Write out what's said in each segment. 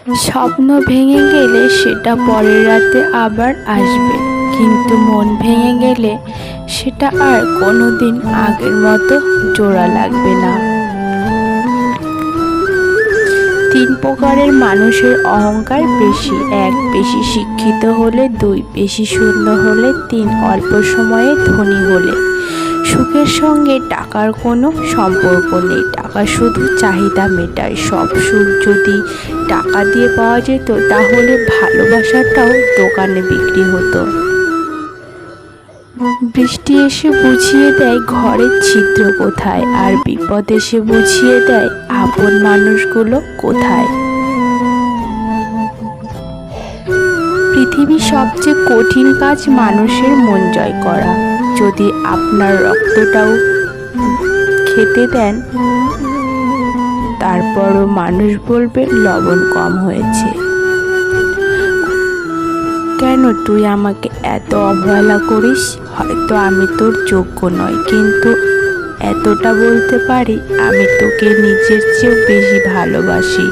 স্বপ্ন ভেঙে গেলে সেটা পরের রাতে আবার আসবে, কিন্তু মন ভেঙে গেলে সেটা আর কোনোদিন আগের মতো জোড়া লাগবে না। 3 প্রকারের মানুষের অহংকার বেশি। 1, বেশি শিক্ষিত হলে। 2, বেশি সুন্দর হলে। 3, অল্প সময়ে ধনী হলে। সুখের সঙ্গে টাকার কোনো সম্পর্ক নেই, টাকা শুধু চাহিদা মেটায়। সব সুখ যদি টাকা দিয়ে পাওয়া যেত তাহলে ভালোবাসাটাও দোকানে বিক্রি হতো। বৃষ্টি এসে বুঝিয়ে দেয় ঘরের ছিদ্র কোথায়, আর বিপদ এসে বুঝিয়ে দেয় আপন মানুষগুলো কোথায়। পৃথিবীর সবচেয়ে কঠিন কাজ মানুষের মন জয় করা। যদি আপনার রক্তটাও খেতে দেন, তারপরও মানুষ বলবে লবণ কম হয়েছে। কেন তুই আমাকে এত অবহেলা করিস? হয়তো আমি তোর যোগ্য নই, কিন্তু এতটা বলতে পারি আমি তোকে নিজের চেয়েও বেশি ভালোবাসি।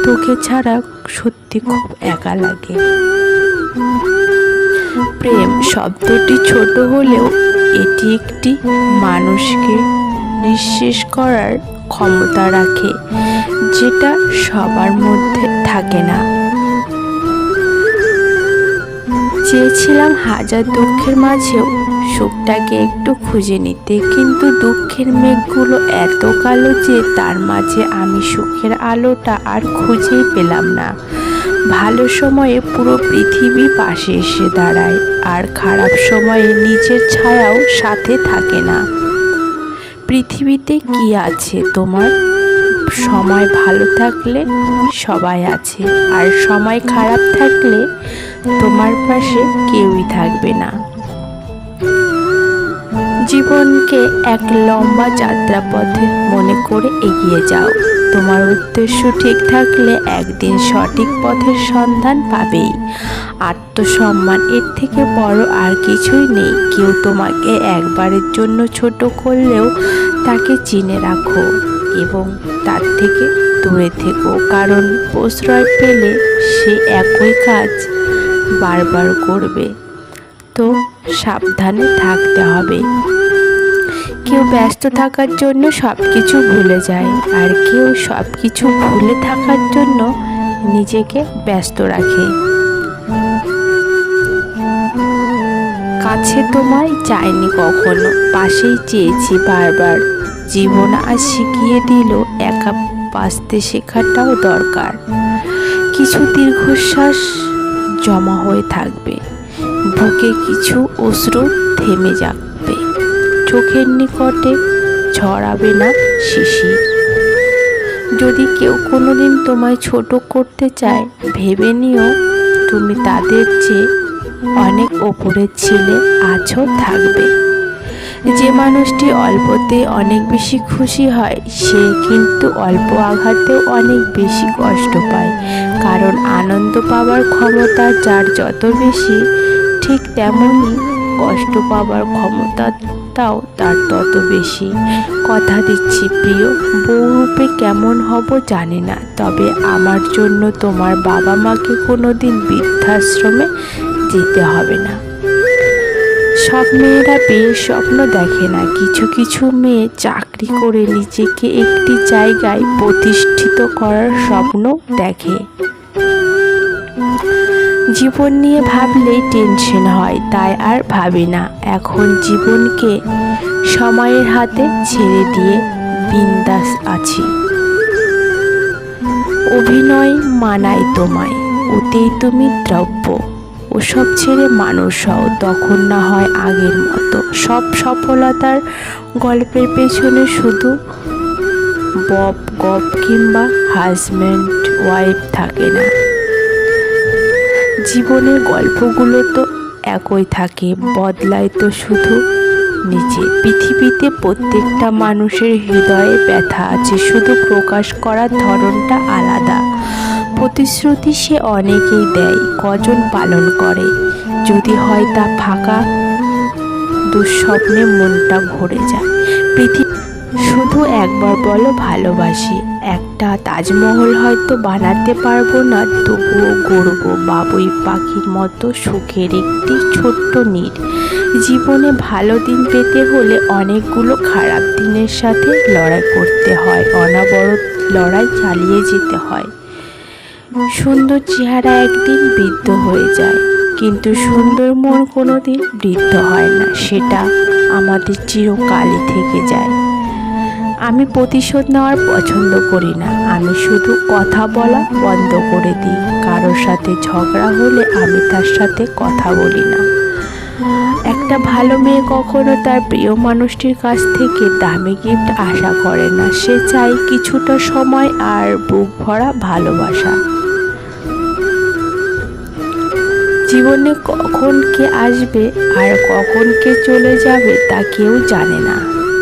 তোকে ছাড়া সত্যি খুব একা লাগে। প্রেম শব্দটি ছোট হলেও এটি একটি মানুষকে নিঃশেষ করার ক্ষমতা রাখে, যেটা সবার মধ্যে থাকে না। চেয়েছিলাম হাজার দুঃখের মাঝেও সুখটাকে একটু খুঁজে নিতে, কিন্তু দুঃখের মেঘগুলো এত কালো যে তার মাঝে আমি সুখের আলোটা আর খুঁজেই পেলাম না। ভালো সময়ে পুরো পৃথিবী পাশে এসে দাঁড়ায়, আর খারাপ সময়ে নিজের ছায়াও সাথে থাকে না। পৃথিবীতে কি আছে তোমার? সময় ভালো থাকলে সবাই আছে, আর সময় খারাপ থাকলে তোমার পাশে কেউই থাকবে না। জীবনকে এক লম্বা যাত্রাপথে মনে করে এগিয়ে যাও। তোমার উদ্দেশ্য ঠিক থাকলে একদিন সঠিক পথের সন্ধান পাবেই। আত্মসম্মান এর থেকে বড় আর কিছুই নেই। কেউ তোমাকে একবারের জন্য ছোট করলেও তাকে চিনে রাখো এবং তার থেকে দূরে থেকো, কারণ প্রশ্রয় পেলে সে একই কাজ বারবার করবে। তো সাবধানে থাকতে হবে। কেউ ব্যস্ত থাকার জন্য সব কিছু ভুলে যায়, আর কেউ সব কিছু ভুলে থাকার জন্য নিজেকে ব্যস্ত রাখে। কাছে তোমায় চাইনি কখনো, পাশেই চেয়েছি বারবার। জীবন আজ শিখিয়ে দিল একা বাঁচতে শেখাটাও দরকার। কিছু দীর্ঘশ্বাস জমা হয়ে থাকবে, বুকে কিছু অশ্রু থেমে যাবে, চোখের নিকটে ঝরাবে না শিশির। যদি কেউ কোনোদিন তোমায় ছোট করতে চায়, ভেবে নিও তুমি তাদের চেয়ে অনেক ওপরে ছিলে, আছো, থাকবে। যে মানুষটি অল্পতে অনেক বেশি খুশি হয়, সে কিন্তু অল্প আঘাতেও অনেক বেশি কষ্ট পায়। কারণ আনন্দ পাওয়ার ক্ষমতা যার যত বেশি, ঠিক তেমনই কষ্ট পাওয়ার ক্ষমতাটাও তার তত বেশি। কথা দিচ্ছি প্রিয়, বউরূপে কেমন হব জানি না, তবে আমার জন্য তোমার বাবা মাকে কোনোদিন বৃদ্ধাশ্রমে যেতে হবে না। সব মেয়েরা বিয়ের স্বপ্ন দেখে না, কিছু কিছু মেয়ে চাকরি করে নিজেকে একটি জায়গায় প্রতিষ্ঠিত করার স্বপ্ন দেখে। জীবন নিয়ে ভাবলেই টেনশন হয়, তাই আর ভাবি না। এখন জীবনকে সময়ের হাতে ছেড়ে দিয়ে বিন্দাস আছি। অভিনয় মানায় তোমায়, ওতেই তুমি দ্রব্য। ওসব ছেড়ে মানুষ হও, তখন না হয় আগের মতো। সব সফলতার গল্পের পেছনে শুধু বব গপ কিংবা হাজব্যান্ড ওয়াইফ থাকে না। জীবনের গল্পগুলো তো একই থাকে, বদলায় তো শুধু নিচে। পৃথিবীতে প্রত্যেকটা মানুষের হৃদয়ে ব্যথা আছে, শুধু প্রকাশ করার ধরনটা আলাদা। প্রতিশ্রুতি সে অনেকেই দেয়, কজন পালন করে? যদি হয় তা ফাঁকা দুঃস্বপ্নে মনটা ভরে যায়। পৃথিবী শুধু একবার বলো ভালোবাসি, একটা তাজমহল হয়তো বানাতে পারবো না, তবুও গড়ব বাবুই পাখির মতো সুখের একটি ছোট্ট নীড়। জীবনে ভালো দিন পেতে হলে অনেকগুলো খারাপ দিনের সাথে লড়াই করতে হয়, অনবরত লড়াই চালিয়ে যেতে হয়। সুন্দর চেহারা একদিন বৃদ্ধ হয়ে যায়, কিন্তু সুন্দর মন কোনোদিন বৃদ্ধ হয় না, সেটা আমাদের চিরকালই থেকে যায়। আমি প্রতিশোধ নেওয়ার পছন্দ করি না, আমি শুধু কথা বলা বন্ধ করে দিই। কারোর সাথে ঝগড়া হলে আমি তার সাথে কথা বলি না। একটা ভালো মেয়ে কখনো তার প্রিয় মানুষটির কাছ থেকে দামি গিফট আশা করে না, সে চায় কিছুটা সময় আর বুক ভরা ভালোবাসা। জীবনে কখন কে আসবে আর কখন কে চলে যাবে তা কেউ জানে না।